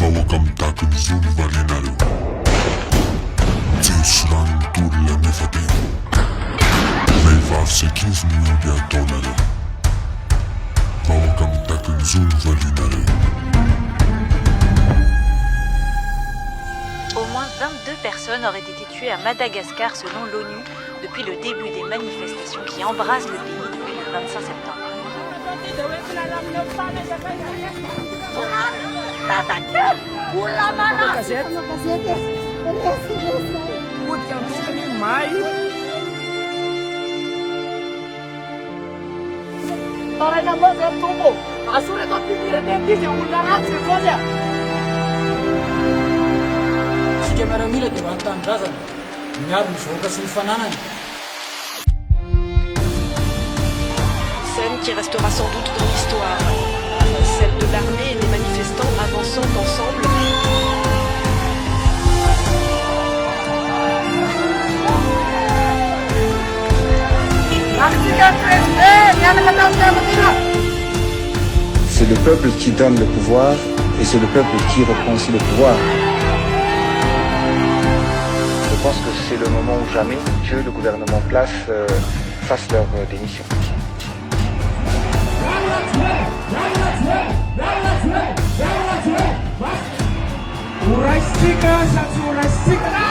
Wawakamtakan zun valinalo Tisran tulle mifati Vehivavy 15 miliards dollars Wawakamtakan zun valinalo. Au moins 22 personnes auraient été tuées à Madagascar selon l'ONU depuis le début des manifestations qui embrasent le pays depuis le 25 septembre. Miaramila dia manontany-drazana miaro ny vahoaka sy ny fananany. Scène qui restera sans doute dans l'histoire, celle de l'armée et des manifestants avançant ensemble. C'est le peuple qui donne le pouvoir et c'est le peuple qui reprend aussi le pouvoir. Je pense que c'est le moment ou jamais que le gouvernement en place fasse leur démission. Urai sika, satu urai sika.